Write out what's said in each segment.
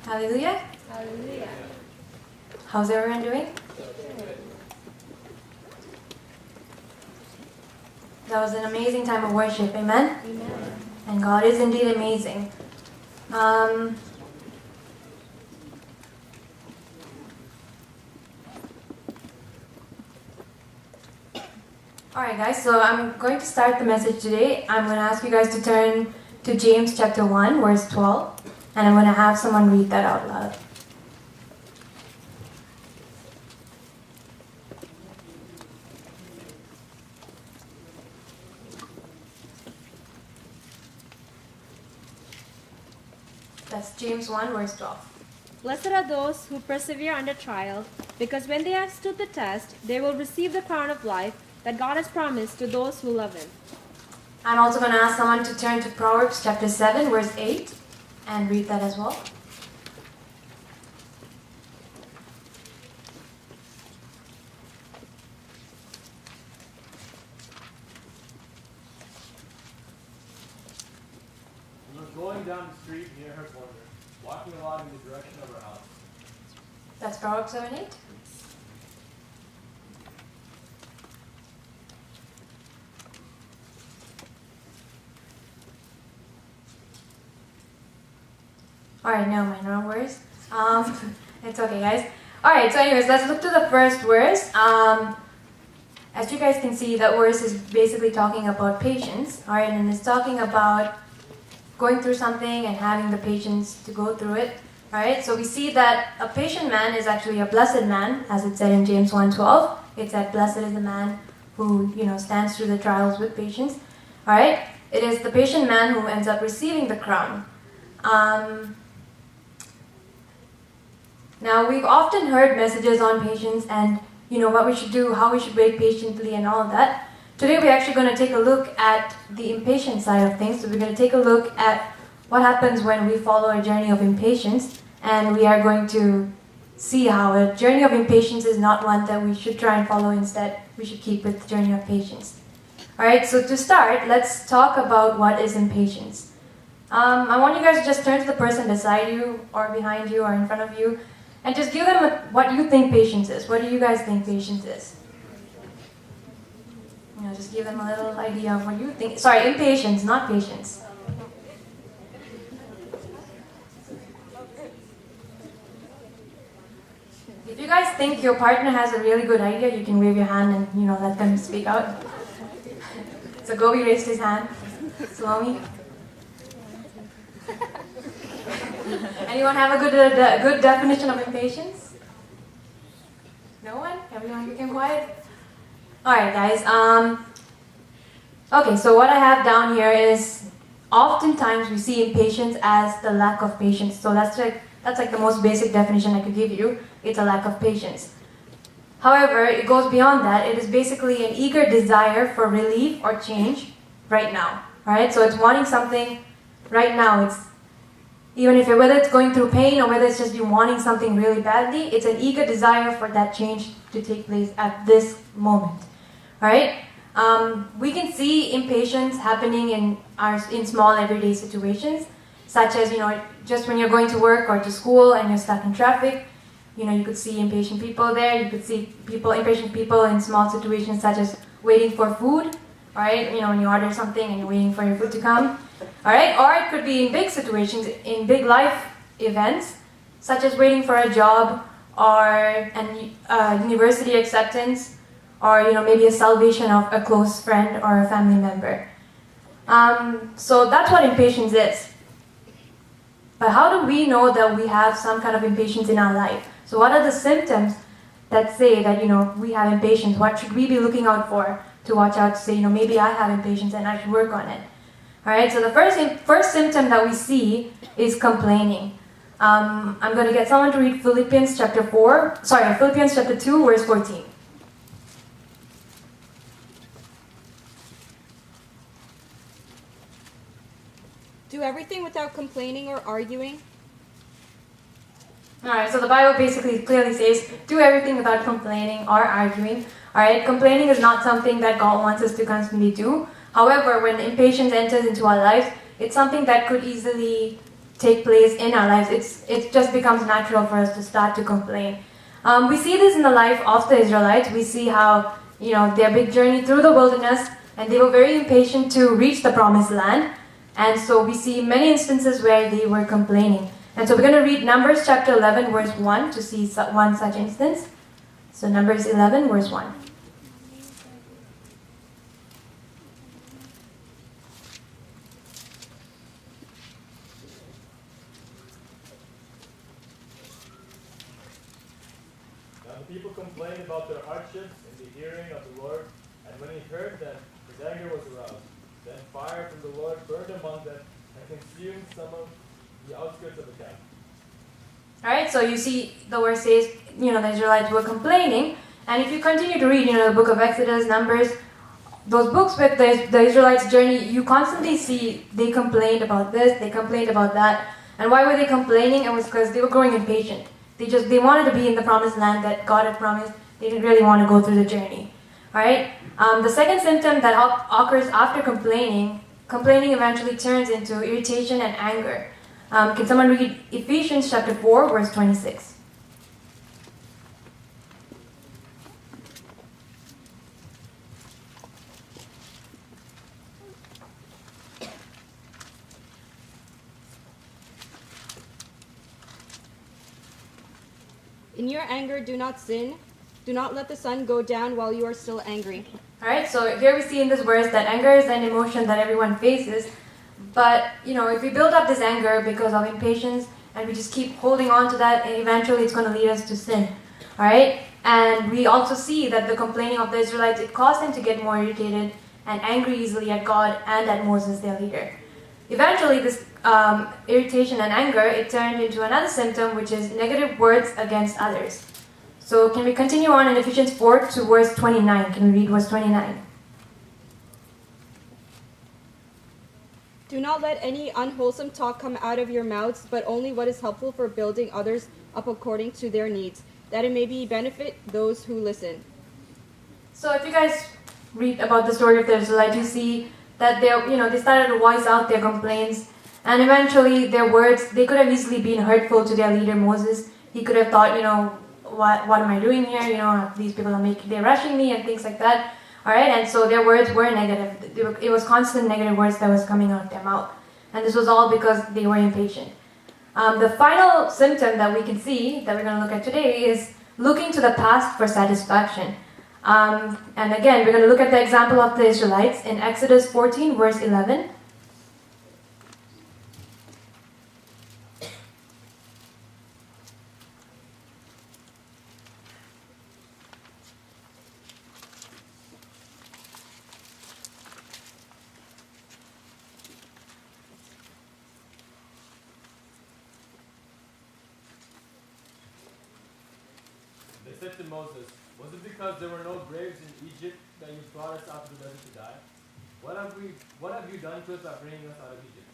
Hallelujah. Hallelujah. How's everyone doing? That was an amazing time of worship, amen? Amen. And God is indeed amazing. Alright guys, so I'm going to start the message today. I'm going to ask you guys to turn to James chapter 1, verse 12. And I'm going to have someone read that out loud. That's James 1, verse 12. Blessed are those who persevere under trial, because when they have stood the test, they will receive the crown of life that God has promised to those who love Him. I'm also going to ask someone to turn to Proverbs chapter 7, verse 8, and read that as well. We were going down the street near her corner, walking along in the direction of her house. That's Proverbs 7, 8. Alright, no, my no worries. It's okay, guys. Alright, so anyways, let's look to the first verse. As you guys can see, that verse is basically talking about patience. Alright, and it's talking about going through something and having the patience to go through it. Alright, so we see that a patient man is actually a blessed man, as it said in James 1:12. It said, blessed is the man who, stands through the trials with patience. Alright, it is the patient man who ends up receiving the crown. Now, we've often heard messages on patience and, what we should do, how we should wait patiently and all of that. Today, we're actually going to take a look at the impatient side of things. So we're going to take a look at what happens when we follow a journey of impatience. And we are going to see how a journey of impatience is not one that we should try and follow. Instead, we should keep with the journey of patience. Alright, so to start, let's talk about what is impatience. I want you guys to just turn to the person beside you or behind you or in front of you and just give them what you think patience is. What do you guys think patience is? Just give them a little idea of what you think. Sorry, impatience, not patience. If you guys think your partner has a really good idea, you can wave your hand and, let them speak out. So Gobi raised his hand. Salome. Anyone have a good definition of impatience? No one? Everyone became quiet? Alright guys, okay, so what I have down here is oftentimes we see impatience as the lack of patience. So that's like the most basic definition I could give you. It's a lack of patience. However, it goes beyond that. It is basically an eager desire for relief or change right now. Alright, so it's wanting something right now. It's whether it's going through pain or whether it's just you wanting something really badly, it's an eager desire for that change to take place at this moment. Alright? We can see impatience happening in small everyday situations, such as, just when you're going to work or to school and you're stuck in traffic, you could see impatient people there. You could see impatient people in small situations such as waiting for food, alright? When you order something and you're waiting for your food to come. Alright, or it could be in big situations, in big life events, such as waiting for a job or university acceptance, or maybe a salvation of a close friend or a family member. So that's what impatience is. But how do we know that we have some kind of impatience in our life? So what are the symptoms that say that we have impatience? What should we be looking out for to watch out to say maybe I have impatience and I should work on it? Alright, so the first symptom that we see is complaining. I'm going to get someone to read Philippians chapter 2, verse 14. Do everything without complaining or arguing. Alright, so the Bible basically clearly says, do everything without complaining or arguing. Alright, complaining is not something that God wants us to constantly do. However, when impatience enters into our lives, it's something that could easily take place in our lives, it just becomes natural for us to start to complain. We see this in the life of the Israelites. We see how, their big journey through the wilderness, and they were very impatient to reach the promised land. And so we see many instances where they were complaining. And so we're going to read Numbers chapter 11, verse 1 to see one such instance. So Numbers 11, verse 1. The people complained about their hardships in the hearing of the Lord, and when he heard them, his anger was aroused. Then fire from the Lord burned among them and consumed some of the outskirts of the camp. Alright, so you see the verse says, the Israelites were complaining, and if you continue to read, the book of Exodus, Numbers, those books with the Israelites' journey, you constantly see they complained about this, they complained about that. And why were they complaining? It was because they were growing impatient. They wanted to be in the promised land that God had promised. They didn't really want to go through the journey. Alright? The second symptom that occurs after complaining eventually turns into irritation and anger. Can someone read Ephesians chapter 4, verse 26? In your anger, do not sin. Do not let the sun go down while you are still angry. Alright, so here we see in this verse that anger is an emotion that everyone faces. But, if we build up this anger because of impatience and we just keep holding on to that, eventually it's going to lead us to sin. Alright? And we also see that the complaining of the Israelites, it caused them to get more irritated and angry easily at God and at Moses, their leader. Eventually, this irritation and anger, it turned into another symptom, which is negative words against others. So can we continue on in Ephesians 4 to verse 29? Can we read verse 29? Do not let any unwholesome talk come out of your mouths, but only what is helpful for building others up according to their needs, that it may benefit those who listen. So if you guys read about the story of the Israelites, you see that they started to voice out their complaints, and eventually their words, they could have easily been hurtful to their leader Moses. He could have thought, what am I doing here? These people they're rushing me and things like that. Alright, and so their words were negative. It was constant negative words that was coming out of their mouth. And this was all because they were impatient. The final symptom that we can see, that we're going to look at today, is looking to the past for satisfaction. And again, we're going to look at the example of the Israelites in Exodus 14, verse 11. They said to Moses, "Was it because there were no graves in Egypt that you brought us out to the desert to die? What have you done to us by bringing us out of Egypt?"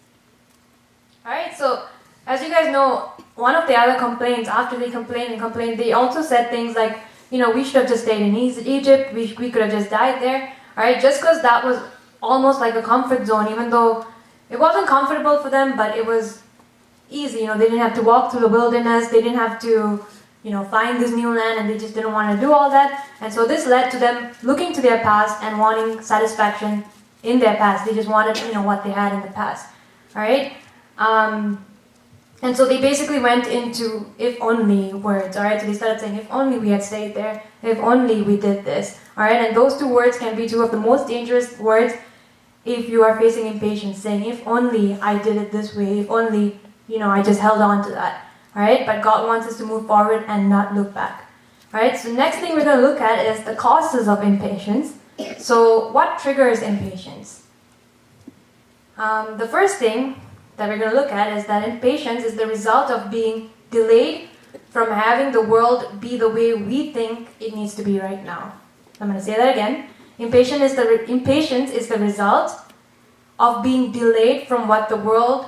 Alright, so as you guys know, one of the other complaints, after they complained, they also said things like, we should have just stayed in Egypt, we could have just died there. Alright, just because that was almost like a comfort zone, even though it wasn't comfortable for them, but it was easy. They didn't have to walk through the wilderness, they didn't have to find this new land, and they just didn't want to do all that. And so this led to them looking to their past and wanting satisfaction in their past. They just wanted, what they had in the past. Alright? And so they basically went into if only words. Alright? So they started saying, if only we had stayed there, if only we did this. Alright? And those two words can be two of the most dangerous words if you are facing impatience, saying, if only I did it this way, if only, I just held on to that. Alright, but God wants us to move forward and not look back. Alright, so next thing we're going to look at is the causes of impatience. So what triggers impatience? The first thing that we're going to look at is that impatience is the result of being delayed from having the world be the way we think it needs to be right now. I'm going to say that again. Impatience is the result of being delayed from what the world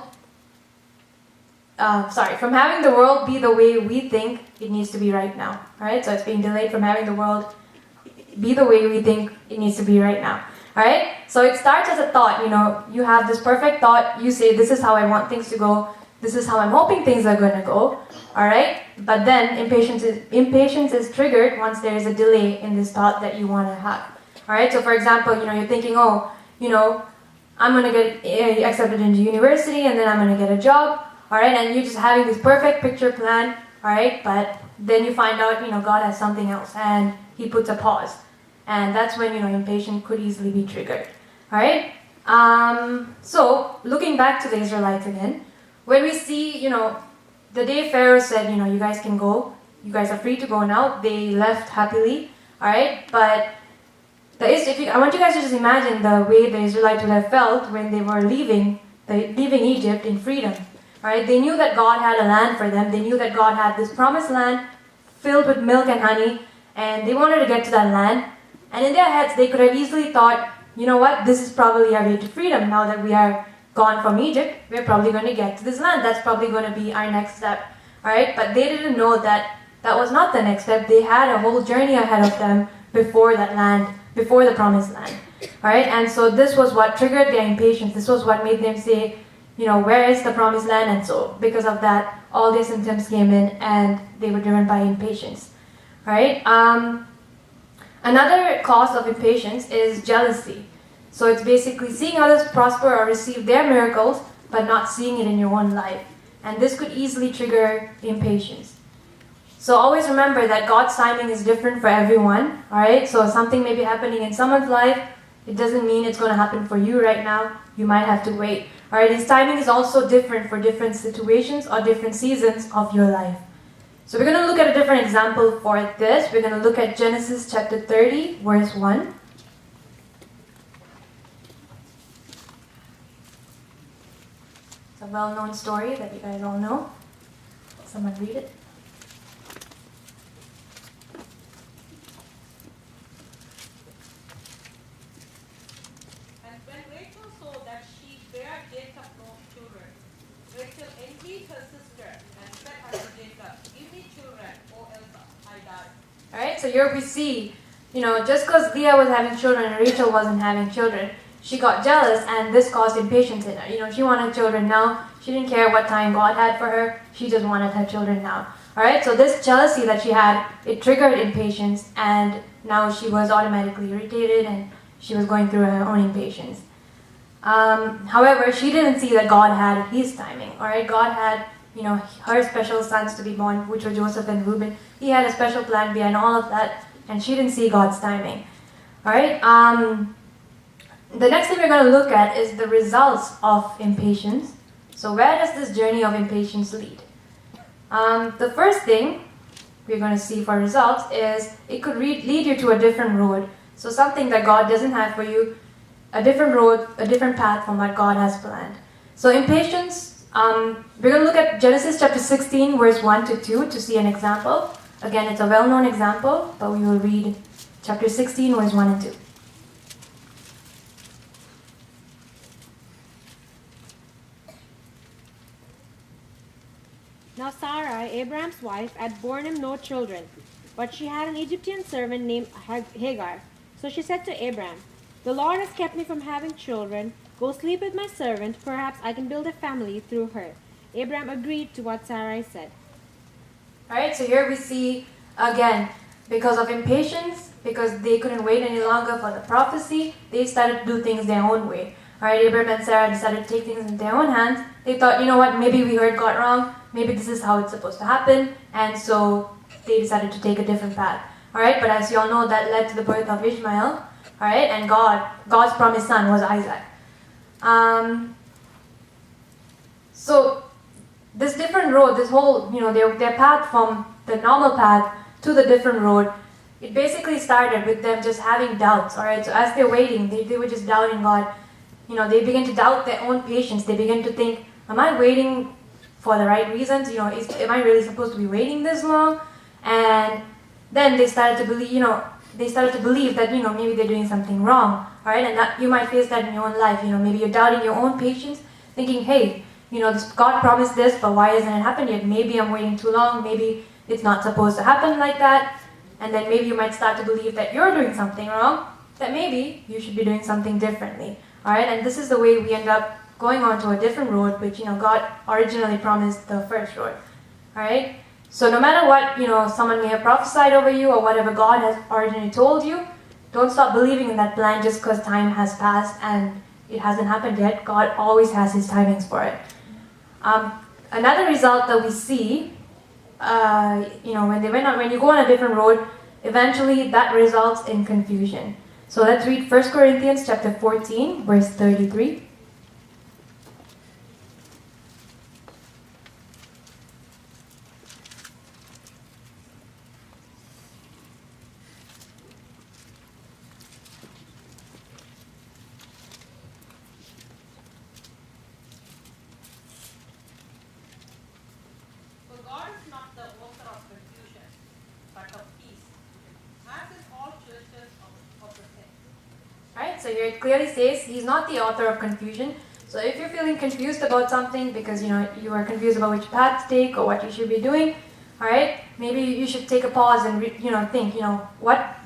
from having the world be the way we think it needs to be right now. Alright, so it's being delayed from having the world be the way we think it needs to be right now. Alright, so it starts as a thought. You have this perfect thought, you say, this is how I want things to go. this is how I'm hoping things are going to go, all right? But then impatience is triggered once there is a delay in this thought that you want to have, all right? So for example, you're thinking, oh, I'm going to get accepted into university and then I'm going to get a job, all right? And you're just having this perfect picture plan, all right? But then you find out, God has something else and he puts a pause. And that's when, impatience could easily be triggered, all right? So looking back to the Israelites again, when we see, the day Pharaoh said, you guys can go, you guys are free to go now, they left happily, all right? But I want you guys to just imagine the way the Israelites would have felt when they were leaving Egypt in freedom, all right? They knew that God had a land for them. They knew that God had this promised land filled with milk and honey, and they wanted to get to that land. And in their heads, they could have easily thought, you know what, this is probably our way to freedom. Now that we are gone from Egypt, we're probably going to get to this land. That's probably going to be our next step, all right? But they didn't know that that was not the next step. They had a whole journey ahead of them before that land, before the promised land, all right? And so this was what triggered their impatience. This was what made them say, where is the promised land? And so because of that, all their symptoms came in and they were driven by impatience, all right? Another cause of impatience is jealousy. So it's basically seeing others prosper or receive their miracles, but not seeing it in your own life. And this could easily trigger impatience. So always remember that God's timing is different for everyone, all right? So something may be happening in someone's life. It doesn't mean it's going to happen for you right now. You might have to wait, all right? His timing is also different for different situations or different seasons of your life. So we're going to look at a different example for this. We're going to look at Genesis chapter 30, verse 1. It's a well-known story that you guys all know. Someone read it. And when Rachel saw that she bare Jacob no children, Rachel envied her sister and said unto Jacob, Give me children, or else I die. Alright, so here we see, just because Leah was having children and Rachel wasn't having children, she got jealous and this caused impatience in her. She wanted children now. She didn't care what time God had for her. She just wanted her children now. Alright, so this jealousy that she had, it triggered impatience and now she was automatically irritated and she was going through her own impatience. However, she didn't see that God had his timing. Alright, God had, her special sons to be born, which were Joseph and Reuben. He had a special plan behind all of that and she didn't see God's timing. Alright, the next thing we're going to look at is the results of impatience. So where does this journey of impatience lead? The first thing we're going to see for results is it could lead you to a different road. So something that God doesn't have for you, a different road, a different path from what God has planned. So impatience, we're going to look at Genesis chapter 16, verse 1 to 2 to see an example. Again, it's a well-known example, but we will read chapter 16, verse 1 and 2. Now Sarai, Abraham's wife, had borne him no children, but she had an Egyptian servant named Hagar. So she said to Abraham, The Lord has kept me from having children. Go sleep with my servant. Perhaps I can build a family through her. Abraham agreed to what Sarai said. Alright, so here we see, again, because of impatience, because they couldn't wait any longer for the prophecy, they started to do things their own way. Alright, Abraham and Sarah decided to take things in their own hands. They thought, maybe we heard God wrong. Maybe this is how it's supposed to happen. And so they decided to take a different path. Alright, but as you all know, that led to the birth of Ishmael. Alright, and God's promised son was Isaac. So this different road, this whole, their path from the normal path to the different road, it basically started with them just having doubts. Alright, so as they're waiting, they were just doubting God. They begin to doubt their own patience. They begin to think, am I waiting for the right reasons? Am I really supposed to be waiting this long? And then they started to believe, that, maybe they're doing something wrong. All right, and that you might face that in your own life. Maybe you're doubting your own patience, thinking, hey, God promised this, but why hasn't it happened yet? Maybe I'm waiting too long. Maybe it's not supposed to happen like that. And then maybe you might start to believe that you're doing something wrong, that maybe you should be doing something differently. All right, and this is the way we end up going on to a different road, which, God originally promised the first road. Alright? So no matter what, someone may have prophesied over you or whatever God has originally told you, don't stop believing in that plan just because time has passed and it hasn't happened yet. God always has His timings for it. Another result that we see, when you go on a different road, eventually that results in confusion. So let's read 1 Corinthians chapter 14, verse 33. For God is not the author of confusion, but of peace, as in all churches of the saints. Alright, so here it clearly says He's not the author of confusion. So if you're feeling confused about something because you are confused about which path to take or what you should be doing, alright, maybe you should take a pause and think,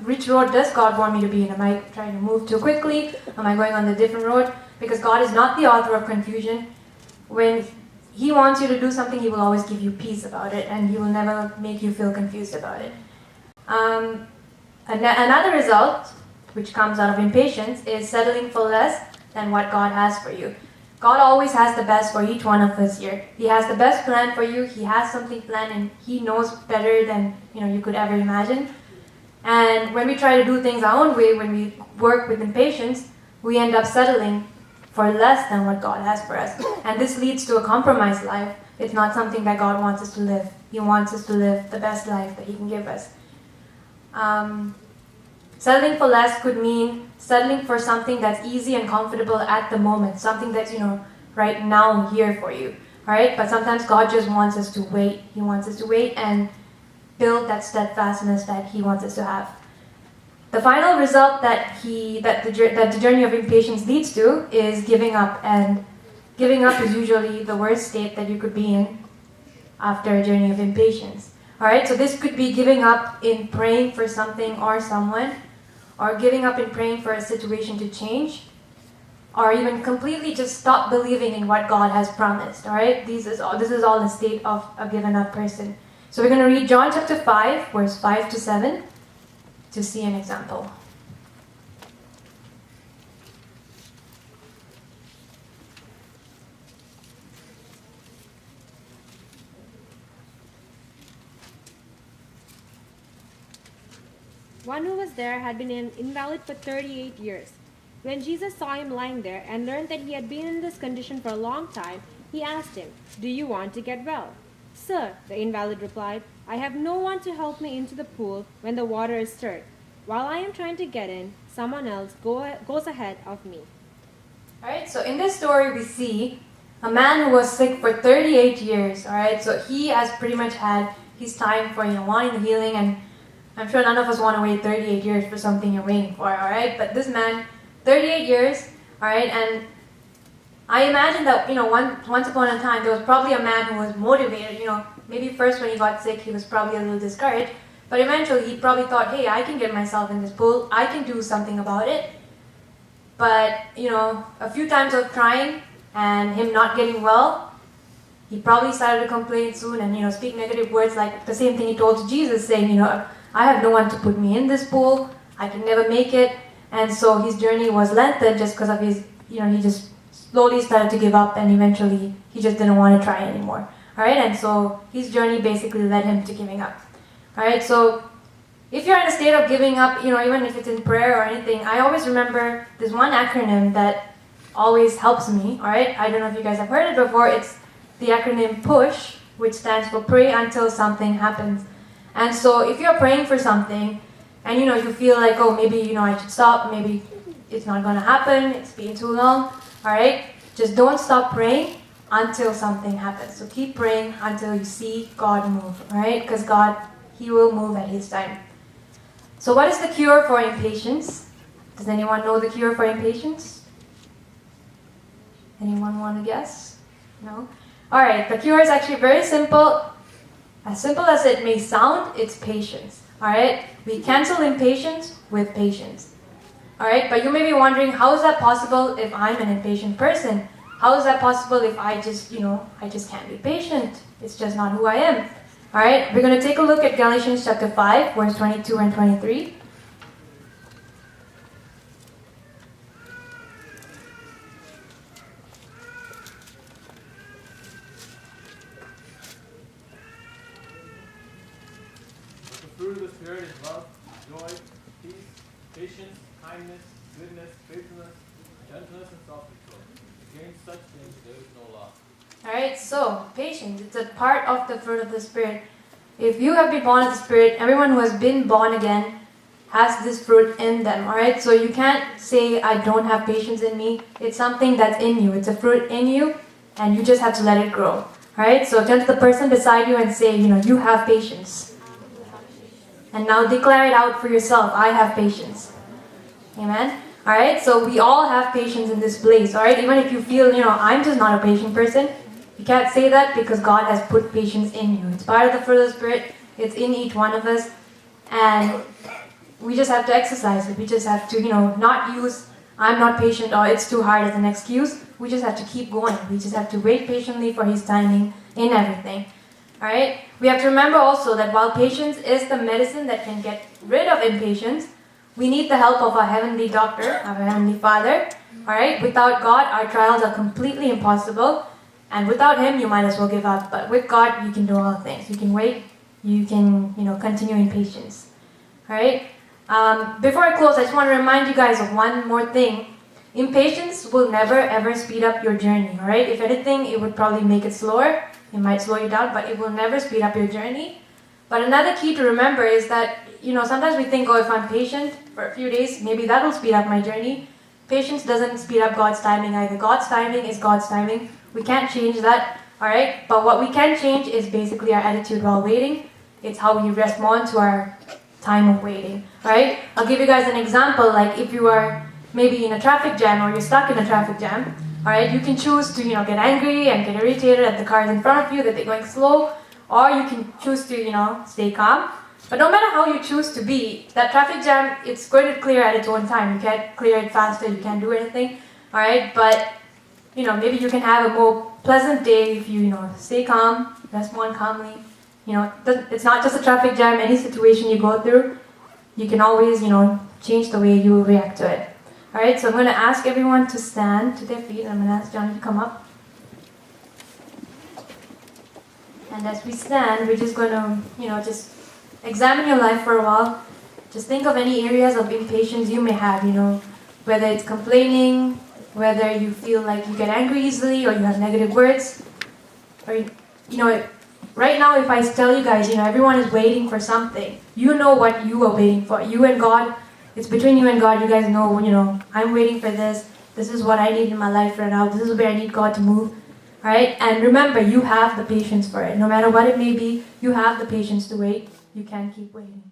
which road does God want me to be in? Am I trying to move too quickly? Am I going on the different road? Because God is not the author of confusion. When He wants you to do something, He will always give you peace about it, and He will never make you feel confused about it. Another result, which comes out of impatience, is settling for less than what God has for you. God always has the best for each one of us here. He has the best plan for you. He has something planned, and He knows better than you could ever imagine. And when we try to do things our own way, when we work with impatience, we end up settling for less than what God has for us. And this leads to a compromised life. It's not something that God wants us to live. He wants us to live the best life that He can give us. Settling for less could mean settling for something that's easy and comfortable at the moment, something that's, right now here for you. Alright? But sometimes God just wants us to wait. He wants us to wait and build that steadfastness that He wants us to have. The final result that the journey of impatience leads to is giving up, and giving up is usually the worst state that you could be in after a journey of impatience. Alright, so this could be giving up in praying for something or someone, or giving up in praying for a situation to change, or even completely just stop believing in what God has promised. Alright, this is all the state of a given up person. So we're going to read John chapter 5, verse 5 to 7. To see an example. One who was there had been an invalid for 38 years. When Jesus saw him lying there and learned that he had been in this condition for a long time, he asked him, "Do you want to get well?" "Sir," the invalid replied, "I have no one to help me into the pool when the water is stirred. While I am trying to get in, someone else goes ahead of me." Alright, so in this story we see a man who was sick for 38 years. Alright, so he has pretty much had his time for wanting the healing, and I'm sure none of us want to wait 38 years for something you're waiting for. Alright, but this man, 38 years, alright, and I imagine that once upon a time there was probably a man who was motivated. Maybe first when he got sick he was probably a little discouraged. But eventually he probably thought, hey, I can get myself in this pool. I can do something about it. But, a few times of trying and him not getting well, he probably started to complain soon and, speak negative words like the same thing he told to Jesus, saying, I have no one to put me in this pool. I can never make it. And so his journey was lengthened just because of his, he just slowly started to give up, and eventually he just didn't want to try anymore. Alright, and so his journey basically led him to giving up. Alright, so if you're in a state of giving up, even if it's in prayer or anything, I always remember this one acronym that always helps me. Alright, I don't know if you guys have heard it before. It's the acronym PUSH, which stands for Pray Until Something Happens. And so if you're praying for something and you feel like, oh, maybe I should stop, maybe it's not going to happen, it's been too long, alright, just don't stop praying until something happens. So keep praying until you see God move, alright, because God, He will move at His time. So what is the cure for impatience? Does anyone know the cure for impatience? Anyone want to guess? No? Alright, the cure is actually very simple. As simple as it may sound, it's patience. Alright? We cancel impatience with patience. Alright, but you may be wondering, how is that possible if I'm an impatient person? How is that possible if I just can't be patient? It's just not who I am. All right, we're going to take a look at Galatians chapter 5, verse 22 and 23. The fruit of the Spirit is love, joy, peace, patience, kindness, goodness, faithfulness, gentleness, and self-control. Against such things there is no law. Alright, so patience, it's a part of the fruit of the Spirit. If you have been born of the Spirit, everyone who has been born again has this fruit in them. Alright, so you can't say, I don't have patience in me. It's something that's in you. It's a fruit in you, and you just have to let it grow. Alright, so turn to the person beside you and say, you have patience. And now declare it out for yourself, I have patience. Amen? Alright, so we all have patience in this place. Alright, even if you feel, I'm just not a patient person, you can't say that because God has put patience in you. It's part of the fruit of the Spirit. It's in each one of us. And we just have to exercise it. We just have to, not use I'm not patient or it's too hard as an excuse. We just have to keep going. We just have to wait patiently for His timing in everything. Alright? We have to remember also that while patience is the medicine that can get rid of impatience, we need the help of our heavenly doctor, our heavenly Father. Alright? Without God, our trials are completely impossible. And without Him, you might as well give up. But with God, you can do all things. You can wait. You can, continue in patience. Alright? Before I close, I just want to remind you guys of one more thing. Impatience will never ever speed up your journey. Alright? If anything, it would probably make it slower. It might slow you down, but it will never speed up your journey. But another key to remember is that, sometimes we think, if I'm patient for a few days, maybe that will speed up my journey. Patience doesn't speed up God's timing either. God's timing is God's timing. We can't change that, alright? But what we can change is basically our attitude while waiting. It's how we respond to our time of waiting, alright? I'll give you guys an example, like if you are maybe in a traffic jam or you're stuck in a traffic jam, alright? You can choose to, get angry and get irritated at the cars in front of you that they're going slow, or you can choose to, stay calm. But no matter how you choose to be, that traffic jam, it's going to clear at its own time. You can't clear it faster, you can't do anything, alright? But, maybe you can have a more pleasant day if you, stay calm, respond calmly. It's not just a traffic jam, any situation you go through, you can always, change the way you react to it. Alright, so I'm going to ask everyone to stand to their feet. I'm going to ask Johnny to come up. And as we stand, we're just going to, just examine your life for a while. Just think of any areas of impatience you may have, whether it's complaining, whether you feel like you get angry easily or you have negative words. Or, right now if I tell you guys, everyone is waiting for something. You know what you are waiting for. You and God, it's between you and God. You guys know, I'm waiting for this. This is what I need in my life right now. This is where I need God to move. Alright? And remember, you have the patience for it. No matter what it may be, you have the patience to wait. You can keep waiting.